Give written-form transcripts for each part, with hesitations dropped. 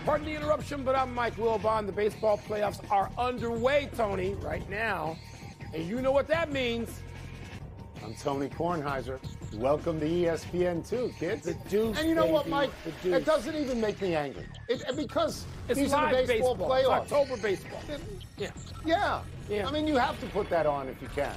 Pardon the interruption, but I'm Mike Wilbon. The baseball playoffs are underway, Tony, right now. And you know what that means. I'm Tony Kornheiser. Welcome to ESPN2, kids. The deuce, and you know baby, what, Mike? the deuce. It doesn't even make me angry. Because it's these are the baseball playoffs. It's October baseball. Yeah. Yeah. I mean, you have to put that on if you can.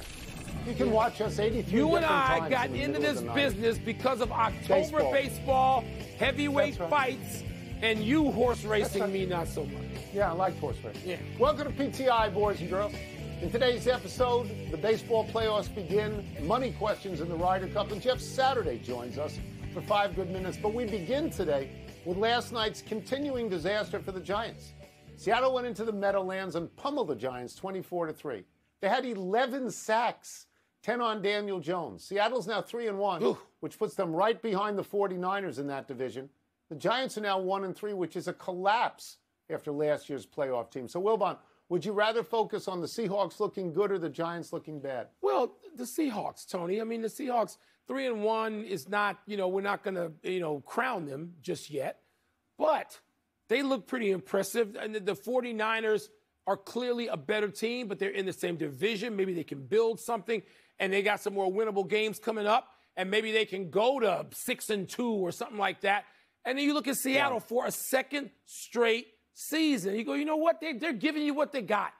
You can watch us 83 You and different I times got in the into middle this of the business because of October baseball heavyweight fights, and you horse racing me not so much. Yeah, I like horse racing. Yeah. Welcome to PTI, boys and girls. In today's episode, the baseball playoffs begin, money questions in the Ryder Cup, and Jeff Saturday joins us for 5 good minutes. But we begin today with last night's continuing disaster for the Giants. Seattle went into the Meadowlands and pummeled the Giants 24-3. They had 11 sacks, 10 on Daniel Jones. Seattle's now 3-1, which puts them right behind the 49ers in that division. The Giants are now 1-3, which is a collapse after last year's playoff team. So, Wilbon, would you rather focus on the Seahawks looking good or the Giants looking bad? Well, the Seahawks, Tony. I mean, the Seahawks 3-1 is not, we're not going to, crown them just yet. But they look pretty impressive. And the 49ers are clearly a better team, but they're in the same division. Maybe they can build something, and they got some more winnable games coming up, and maybe they can go to 6-2 or something like that. And then you look at Seattle for a second straight season. You go, you know what? They're giving you what they got.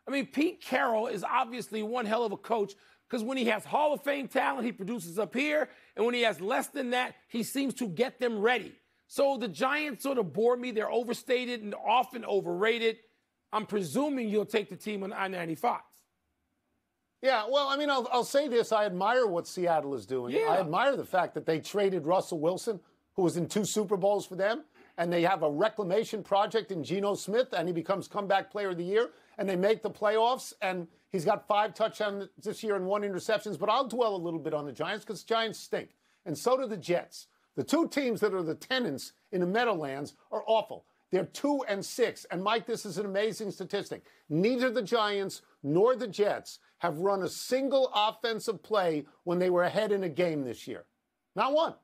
I mean, Pete Carroll is obviously one hell of a coach because when he has Hall of Fame talent, he produces up here. And when he has less than that, he seems to get them ready. So the Giants sort of bore me. They're overstated and often overrated. I'm presuming you'll take the team on I-95. Yeah, well, I mean, I'll say this. I admire what Seattle is doing. Yeah. I admire the fact that they traded Russell Wilson, who was in 2 Super Bowls for them, and they have a reclamation project in Geno Smith, and he becomes comeback player of the year, and they make the playoffs, and he's got 5 touchdowns this year and 1 interceptions. But I'll dwell a little bit on the Giants because the Giants stink, and so do the Jets. The 2 teams that are the tenants in the Meadowlands are awful. They're 2-6, and Mike, this is an amazing statistic. Neither the Giants nor the Jets have run a single offensive play when they were ahead in a game this year. Not one.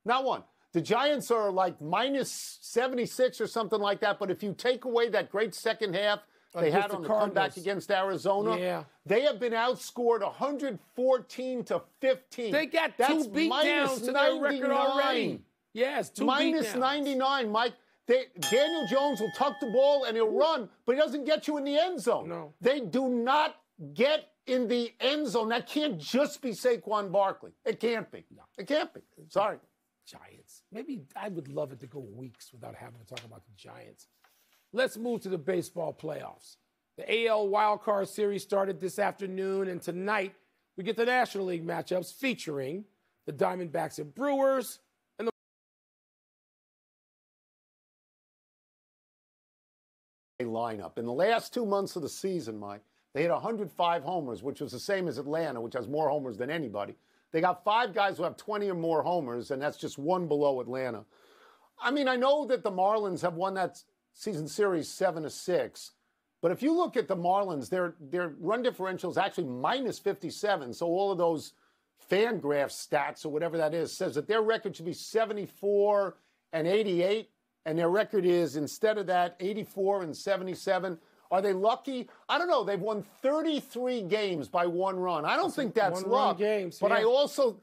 Not one. The Giants are like minus 76 or something like that, but if you take away that great second half they had on the comeback against Arizona, they have been outscored 114-15. They got 2 beatdowns to their record already. Yes, 2 minus beatdowns. 99, Mike. Daniel Jones will tuck the ball and he'll run, but he doesn't get you in the end zone. No. They do not get in the end zone. That can't just be Saquon Barkley. It can't be. No. It can't be. Sorry. Giants. Maybe I would love it to go weeks without having to talk about the Giants. Let's move to the baseball playoffs. The AL wildcard series started this afternoon, and tonight we get the National League matchups featuring the Diamondbacks and Brewers and the lineup. In the last 2 months of the season, Mike, they hit 105 homers, which was the same as Atlanta, which has more homers than anybody. They got 5 guys who have 20 or more homers, and that's just 1 below Atlanta. I mean, I know that the Marlins have won that season series 7-6, but if you look at the Marlins, their run differential is actually minus 57. So all of those Fangraph stats or whatever that is says that their record should be 74-88, and their record is, instead of that, 84-77. Are they lucky? I don't know. They've won 33 games by 1 run. I don't think that's luck. Games, but I also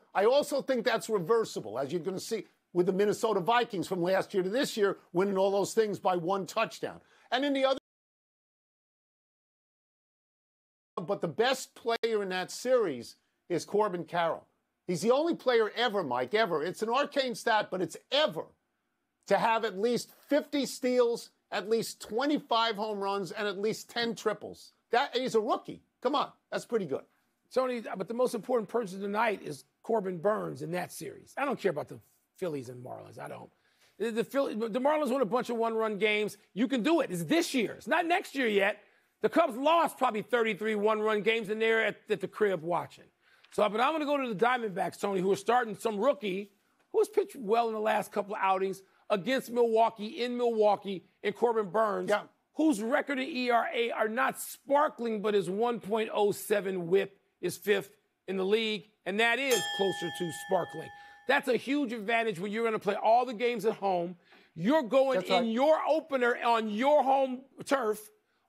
think that's reversible, as you're going to see with the Minnesota Vikings from last year to this year, winning all those things by 1 touchdown. And in the other, but the best player in that series is Corbin Carroll. He's the only player ever, Mike, ever. It's an arcane stat, but it's ever to have at least 50 steals, at least 25 home runs, and at least 10 triples. He's a rookie. Come on. That's pretty good. Tony, but the most important person tonight is Corbin Burns in that series. I don't care about the Phillies and Marlins. I don't. The Marlins won a bunch of 1-run games. You can do it. It's this year. It's not next year yet. The Cubs lost probably 33 1-run games, and they're at the crib watching. So, but I'm going to go to the Diamondbacks, Tony, who are starting some rookie who has pitched well in the last couple of outings against Milwaukee, and Corbin Burns, whose record and ERA are not sparkling, but his 1.07 whip is 5th in the league, and that is closer to sparkling. That's a huge advantage when you're going to play all the games at home. You're going That's right. in your opener on your home turf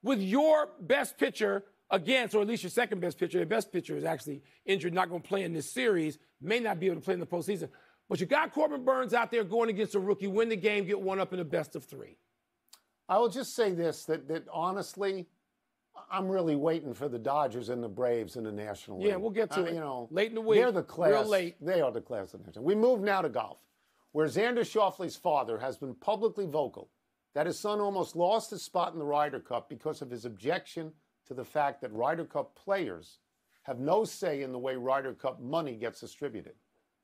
with your best pitcher against, or at least your second best pitcher. The best pitcher is actually injured, not going to play in this series, may not be able to play in the postseason. But you got Corbin Burns out there going against a rookie, win the game, get one up in a best of 3. I will just say this, that honestly, I'm really waiting for the Dodgers and the Braves in the National League. Yeah, we'll get to it. You know, late in the week. They're the class. Real late. They are the class of the nation. We move now to golf, where Xander Schauffele's father has been publicly vocal that his son almost lost his spot in the Ryder Cup because of his objection to the fact that Ryder Cup players have no say in the way Ryder Cup money gets distributed.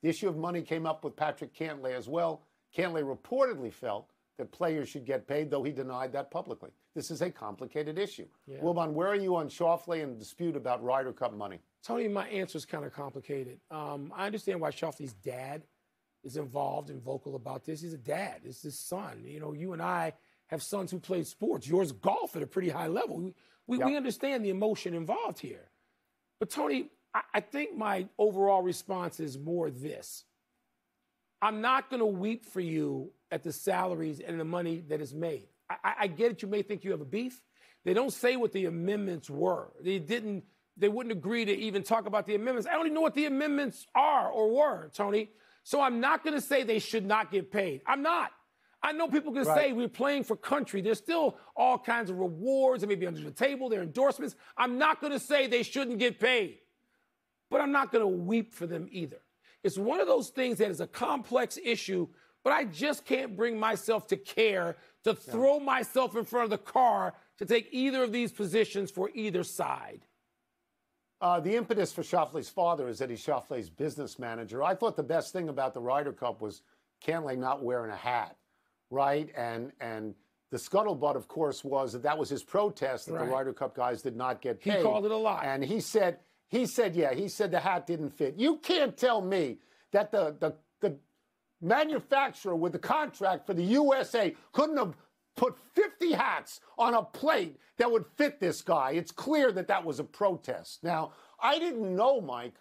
The issue of money came up with Patrick Cantlay as well. Cantlay reportedly felt that players should get paid, though he denied that publicly. This is a complicated issue. Yeah. Wilbon, where are you on Schauffele and the dispute about Ryder Cup money? Tony, my answer is kind of complicated. I understand why Schauffele's dad is involved and vocal about this. He's a dad. It's his son. You know, you and I have sons who play sports. Yours golf at a pretty high level. We understand the emotion involved here. But, Tony, I think my overall response is more this. I'm not going to weep for you at the salaries and the money that is made. I get it. You may think you have a beef. They don't say what the amendments were. They wouldn't agree to even talk about the amendments. I don't even know what the amendments are or were, Tony. So I'm not going to say they should not get paid. I'm not. I know people can say we're playing for country. There's still all kinds of rewards that may be under the table, their endorsements. I'm not going to say they shouldn't get paid. But I'm not going to weep for them either. It's one of those things that is a complex issue, but I just can't bring myself to care to throw myself in front of the car to take either of these positions for either side. The impetus for Schauffele's father is that he's Schauffele's business manager. I thought the best thing about the Ryder Cup was Cantlay not wearing a hat, right? And the scuttlebutt, of course, was that was his protest that the Ryder Cup guys did not get paid. He called it a lie. And he said the hat didn't fit. You can't tell me that the manufacturer with the contract for the USA couldn't have put 50 hats on a plate that would fit this guy. It's clear that that was a protest. Now, I didn't know, Mike.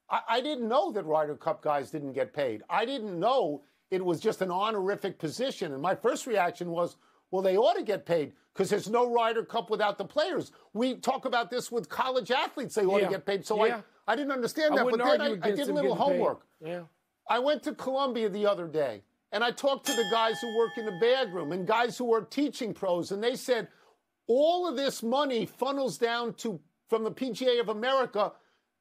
I didn't know that Ryder Cup guys didn't get paid. I didn't know it was just an honorific position. And my first reaction was, well, they ought to get paid because there's no Ryder Cup without the players. We talk about this with college athletes. They ought to get paid. So I didn't understand that. But then I did a little homework. Yeah. I went to Columbia the other day, and I talked to the guys who work in the bag room and guys who are teaching pros, and they said all of this money funnels down from the PGA of America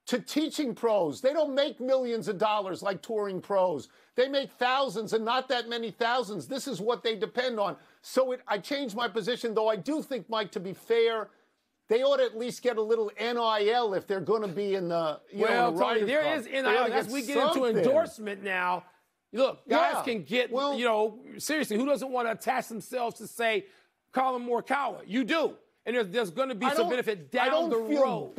to teaching pros. They don't make millions of dollars like touring pros. They make thousands and not that many thousands. This is what they depend on. So I changed my position, though I do think, Mike, to be fair, they ought to at least get a little NIL if they're going to be in the Tony, there is NIL. As we get into endorsement now, look, guys can get, seriously, who doesn't want to attach themselves to, say, Colin Morikawa? You do. And there's going to be some benefit down the road.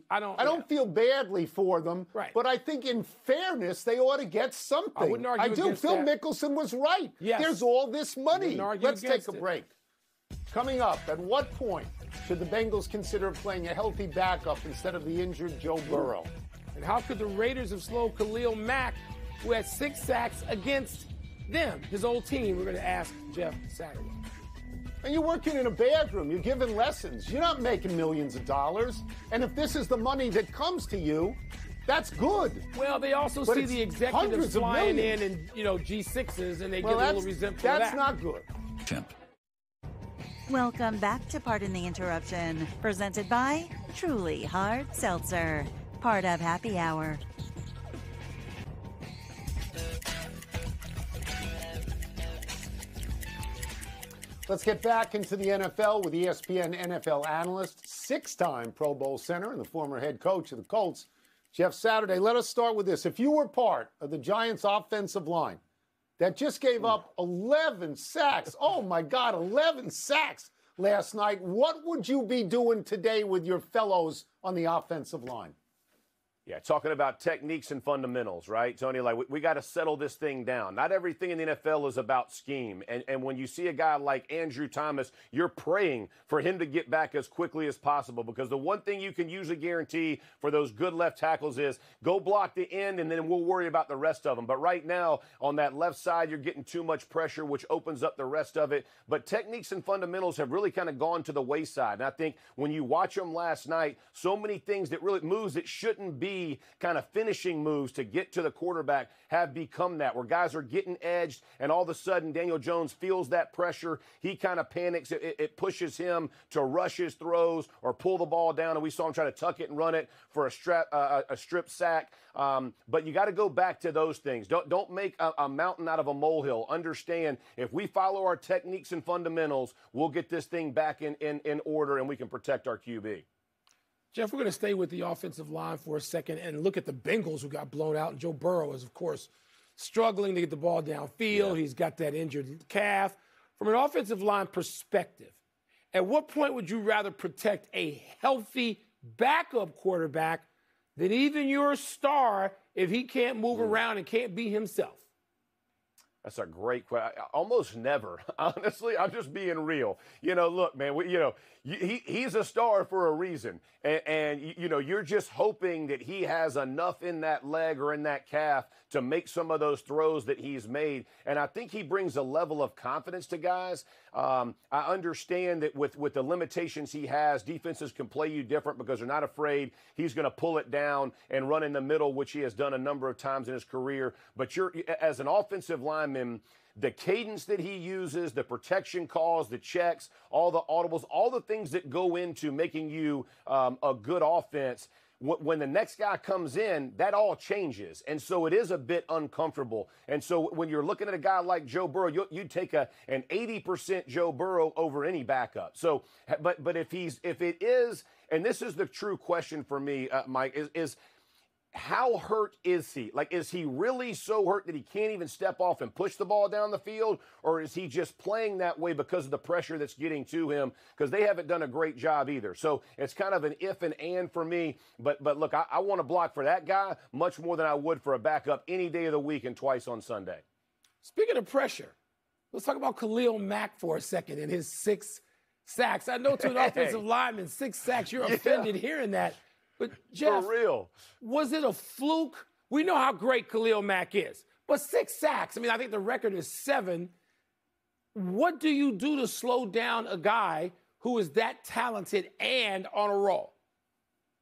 I don't feel badly for them. Right. But I think in fairness, they ought to get something. I wouldn't argue against Phil Mickelson was right. Yes. There's all this money. Let's take a break. Coming up, at what point should the Bengals consider playing a healthy backup instead of the injured Joe Burrow? And how could the Raiders have slowed Khalil Mack, who had 6 sacks against them, his old team? We're going to ask Jeff Saturday. And you're working in a bag room. You're giving lessons. You're not making millions of dollars. And if this is the money that comes to you, that's good. Well, they also see the executives flying in G6s, and they get a little resentful of that. That's not good. Welcome back to Pardon the Interruption, presented by Truly Hard Seltzer, part of Happy Hour. Let's get back into the NFL with ESPN NFL analyst, 6-time Pro Bowl center, and the former head coach of the Colts, Jeff Saturday. Let us start with this. If you were part of the Giants' offensive line that just gave up 11 sacks, oh, my God, 11 sacks last night, what would you be doing today with your fellows on the offensive line? Yeah, talking about techniques and fundamentals, right, Tony? Like, we got to settle this thing down. Not everything in the NFL is about scheme. And when you see a guy like Andrew Thomas, you're praying for him to get back as quickly as possible, because the one thing you can usually guarantee for those good left tackles is go block the end, and then we'll worry about the rest of them. But right now, on that left side, you're getting too much pressure, which opens up the rest of it. But techniques and fundamentals have really kind of gone to the wayside. And I think when you watch them last night, so many things that really moves that shouldn't be kind of finishing moves to get to the quarterback have become that, where guys are getting edged, and all of a sudden Daniel Jones feels that pressure. He kind of panics. It pushes him to rush his throws or pull the ball down, and we saw him try to tuck it and run it for a strip sack. But you got to go back to those things. Don't make a mountain out of a molehill. Understand, if we follow our techniques and fundamentals, we'll get this thing back in order, and we can protect our QB. Jeff, we're going to stay with the offensive line for a second and look at the Bengals, who got blown out. And Joe Burrow is, of course, struggling to get the ball downfield. Yeah. He's got that injured calf. From an offensive line perspective, at what point would you rather protect a healthy backup quarterback than even your star if he can't move around and can't be himself? That's a great question. Almost never. Honestly, I'm just being real. Look, man, he's a star for a reason. And you're just hoping that he has enough in that leg or in that calf to make some of those throws that he's made. And I think he brings a level of confidence to guys. I understand that with the limitations he has, defenses can play you different because they're not afraid he's going to pull it down and run in the middle, which he has done a number of times in his career. But as an offensive lineman, the cadence that he uses, the protection calls, the checks, all the audibles, all the things that go into making you a good offense, when the next guy comes in, that all changes. And so it is a bit uncomfortable. And so when you're looking at a guy like Joe Burrow, you'd take an 80% Joe Burrow over any backup. So, but if it is, and this is the true question for me, Mike, is how hurt is he? Like, is he really so hurt that he can't even step off and push the ball down the field? Or is he just playing that way because of the pressure that's getting to him? Because they haven't done a great job either. So it's kind of an if and for me. But look, I want to block for that guy much more than I would for a backup any day of the week and twice on Sunday. Speaking of pressure, let's talk about Khalil Mack for a second and his 6 sacks. I know to an offensive lineman, 6 sacks, you're offended hearing that. But, Jeff, for real, was it a fluke? We know how great Khalil Mack is. But 6 sacks, I think the record is 7. What do you do to slow down a guy who is that talented and on a roll?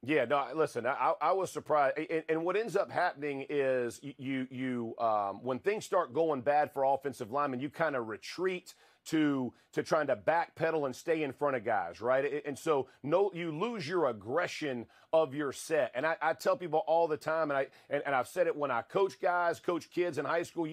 Yeah, no, listen, I was surprised. And what ends up happening is you when things start going bad for offensive linemen, you kind of retreat to trying to backpedal and stay in front of guys, right? And so you lose your aggression of your set. And I tell people all the time, and I've said it when I coach guys, coach kids in high school,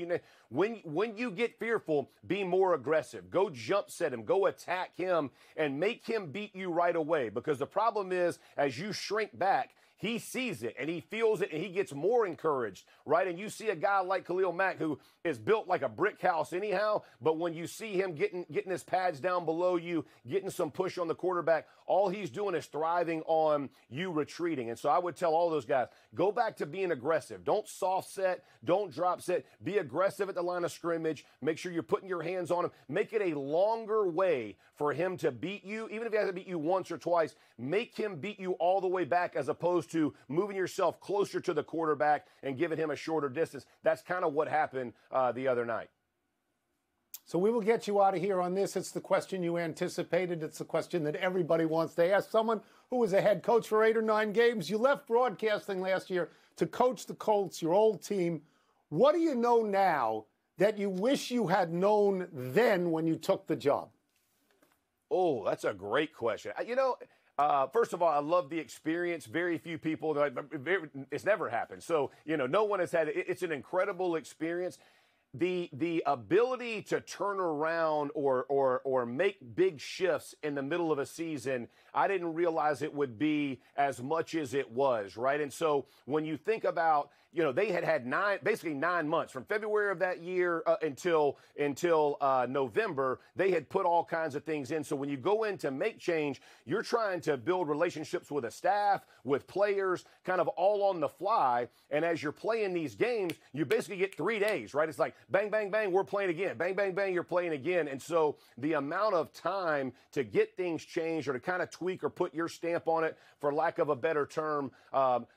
when you get fearful, be more aggressive. Go jump set him, go attack him, and make him beat you right away. Because the problem is, as you shrink back, he sees it and he feels it and he gets more encouraged, right? And you see a guy like Khalil Mack who is built like a brick house anyhow, but when you see him getting his pads down below you, getting some push on the quarterback, all he's doing is thriving on you retreating. And so I would tell all those guys, go back to being aggressive. Don't soft set, don't drop set. Be aggressive at the line of scrimmage. Make sure you're putting your hands on him. Make it a longer way for him to beat you. Even if he has to beat you once or twice, make him beat you all the way back as opposed to moving yourself closer to the quarterback and giving him a shorter distance. That's kind of what happened the other night. So we will get you out of here on this. It's the question you anticipated. It's the question that everybody wants to ask someone who was a head coach for 8 or 9 games. You left broadcasting last year to coach the Colts, your old team. What do you know now that you wish you had known then when you took the job? Oh, that's a great question. First of all, I love the experience. Very few people, it's never happened. So, no one has had it. It's an incredible experience. the ability to turn around or make big shifts in the middle of a season, I didn't realize it would be as much as it was, right? And so when you think about, they had basically 9 months from February of that year until November, they had put all kinds of things in. So when you go in to make change, you're trying to build relationships with a staff, with players, kind of all on the fly. And as you're playing these games, you basically get 3 days, right? It's like bang, bang, bang, we're playing again. Bang, bang, bang, you're playing again. And so the amount of time to get things changed or to kind of tweak or put your stamp on it, for lack of a better term,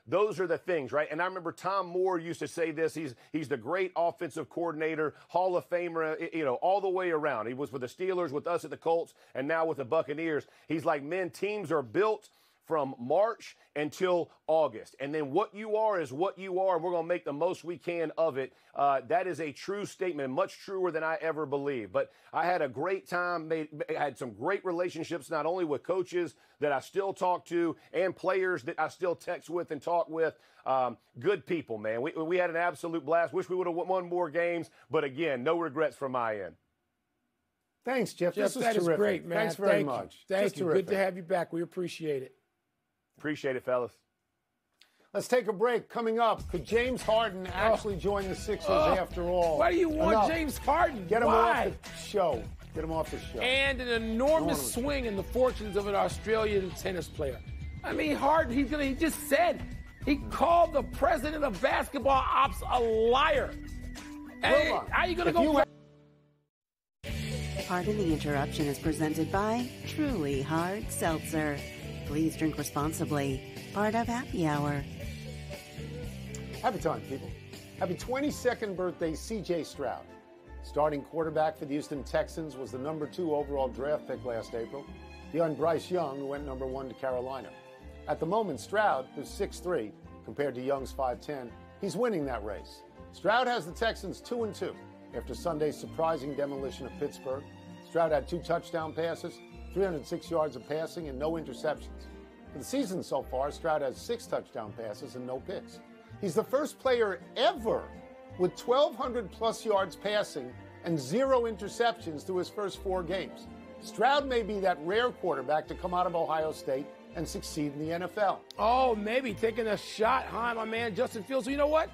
those are the things, right? And I remember Tom Moore used to say this. He's the great offensive coordinator, Hall of Famer, all the way around. He was with the Steelers, with us at the Colts, and now with the Buccaneers. He's like, men, teams are built from March until August. And then what you are is what you are, and we're going to make the most we can of it. That is a true statement, much truer than I ever believed. But I had a great time, had some great relationships, not only with coaches that I still talk to and players that I still text with and talk with. Good people, man. We had an absolute blast. Wish we would have won more games. But again, no regrets from my end. Thanks, Jeff. Jeff, this was that terrific. is great, man. Thanks very much. Thank you. Good to have you back. We appreciate it. Appreciate it, fellas. Let's take a break. Coming up, could James Harden actually join the Sixers after all? Why do you want James Harden? Get him off the show. Get him off the show. And an enormous swing in the fortunes of an Australian tennis player. I mean, Harden, he just said he called the president of basketball ops a liar. Hey, how are you going to go? Pardon the Interruption is presented by Truly Hard Seltzer. Please drink responsibly. Part of Happy Hour. Happy time, people. Happy 22nd birthday, C.J. Stroud. Starting quarterback for the Houston Texans, was the number 2 overall draft pick last April. Beyond Bryce Young, who went number 1 to Carolina. At the moment, Stroud, who's 6'3", compared to Young's 5'10", he's winning that race. Stroud has the Texans 2-2 after Sunday's surprising demolition of Pittsburgh. Stroud had 2 touchdown passes, 306 yards of passing, and no interceptions. For the season so far, Stroud has 6 touchdown passes and no picks. He's the first player ever with 1,200-plus yards passing and 0 interceptions through his first 4 games. Stroud may be that rare quarterback to come out of Ohio State and succeed in the NFL. Oh, maybe taking a shot, huh, my man Justin Fields. So you know what?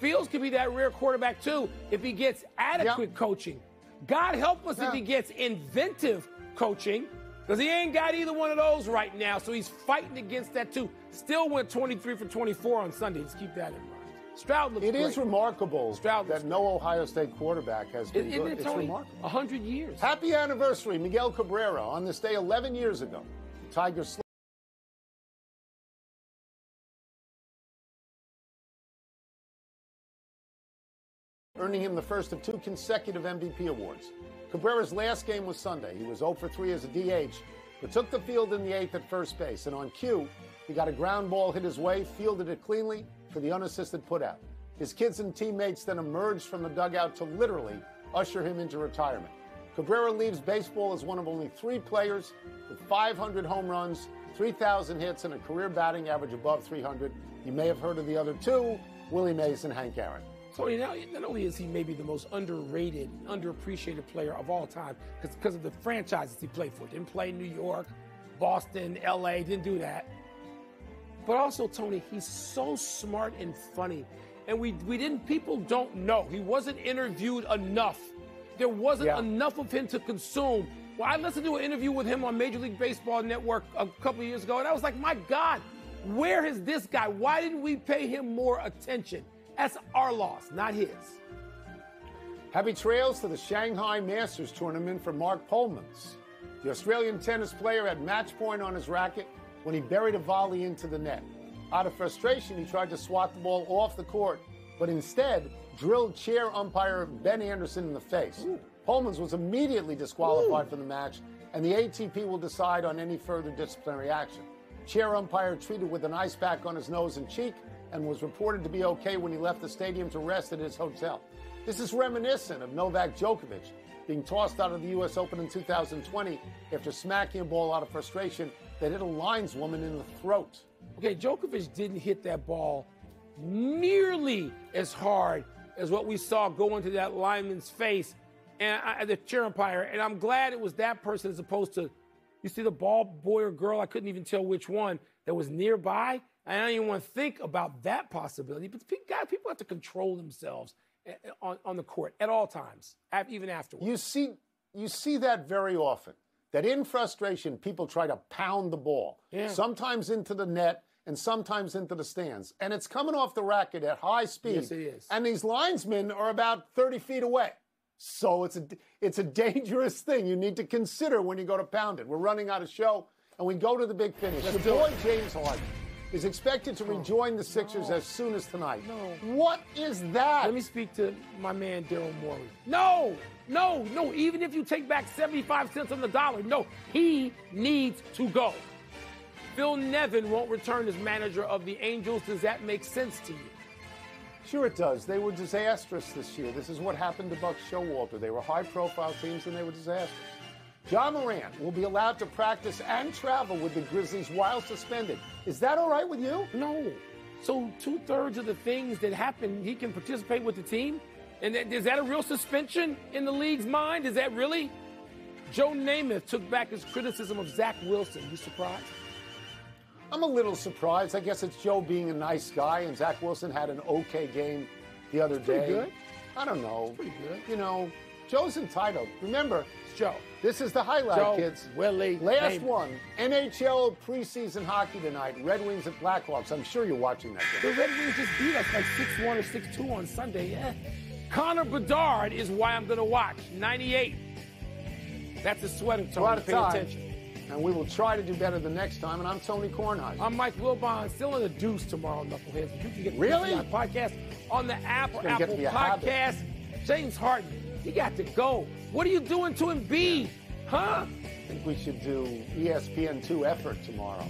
Fields could be that rare quarterback, too, if he gets adequate coaching. God help us if he gets inventive coaching, because he ain't got either one of those right now, so he's fighting against that, too. Still went 23 for 24 on Sunday. Let's keep that in mind. Stroud looks great. It is remarkable that no Ohio State quarterback has been good. It's remarkable. 100 years. Happy anniversary, Miguel Cabrera. On this day 11 years ago, the Tigers earning him the first of 2 consecutive MVP awards. Cabrera's last game was Sunday. He was 0 for 3 as a DH, but took the field in the 8th at first base. And on cue, he got a ground ball hit his way, fielded it cleanly for the unassisted putout. His kids and teammates then emerged from the dugout to literally usher him into retirement. Cabrera leaves baseball as one of only 3 players with 500 home runs, 3,000 hits, and a career batting average above 300. You may have heard of the other 2, Willie Mays and Hank Aaron. Tony, not only is he maybe the most underrated, underappreciated player of all time because of the franchises he played for. Didn't play in New York, Boston, L.A., didn't do that. But also, Tony, he's so smart and funny. And people don't know. He wasn't interviewed enough. There wasn't enough of him to consume. Well, I listened to an interview with him on Major League Baseball Network a couple of years ago, and I was like, my God, where is this guy? Why didn't we pay him more attention? That's our loss, not his. Happy trails to the Shanghai Masters tournament for Mark Polmans. The Australian tennis player had match point on his racket when he buried a volley into the net. Out of frustration, he tried to swat the ball off the court, but instead drilled chair umpire Ben Anderson in the face. Polmans was immediately disqualified from the match, and the ATP will decide on any further disciplinary action. Chair umpire treated with an ice pack on his nose and cheek and was reported to be okay when he left the stadium to rest at his hotel. This is reminiscent of Novak Djokovic being tossed out of the U.S. Open in 2020 after smacking a ball out of frustration that hit a lineswoman in the throat. Okay, Djokovic didn't hit that ball nearly as hard as what we saw go into that lineman's face and the chair umpire. And I'm glad it was that person as opposed to, you see the ball boy or girl, I couldn't even tell which one, that was nearby. And I don't even want to think about that possibility. But people have to control themselves on the court at all times, even afterwards. You see that very often, that in frustration, people try to pound the ball, sometimes into the net and sometimes into the stands. And it's coming off the racket at high speed. Yes, it is. And these linesmen are about 30 feet away. So it's a dangerous thing you need to consider when you go to pound it. We're running out of show, and we go to the big finish. Your boy James Harden is expected to rejoin the Sixers as soon as tonight. No. What is that? Let me speak to my man Daryl Morey. No. Even if you take back 75 cents on the dollar, no, he needs to go. Phil Nevin won't return as manager of the Angels. Does that make sense to you? Sure it does. They were disastrous this year. This is what happened to Buck Showalter. They were high-profile teams, and they were disastrous. John Moran will be allowed to practice and travel with the Grizzlies while suspended. Is that all right with you? No. So 2/3 of the things that happen, he can participate with the team? And is that a real suspension in the league's mind? Is that really? Joe Namath took back his criticism of Zach Wilson. You surprised? I'm a little surprised. I guess it's Joe being a nice guy, and Zach Wilson had an okay game the other day. Pretty good. I don't know. It's pretty good. You know, Joe's entitled. Remember, It's Joe. this is the highlight, Joe, kids. Willie, Last Namath. one, NHL preseason hockey tonight. Red Wings at Blackhawks. I'm sure you're watching that game. The Red Wings just beat us like 6-1 or 6-2 on Sunday. Yeah. Connor Bedard is why I'm going to watch. 98. That's a sweater, Tony. We're out of Pay time, attention. and we will try to do better the next time. And I'm Tony Kornheiser. I'm Mike Wilbon, still in the deuce tomorrow, Knuckleheads. You can get the Really? PTI podcast on the app or gonna get Apple to be a habit. Podcast. James Harden, he got to go. What are you doing to Embiid? Huh? I think we should do ESPN2 effort tomorrow.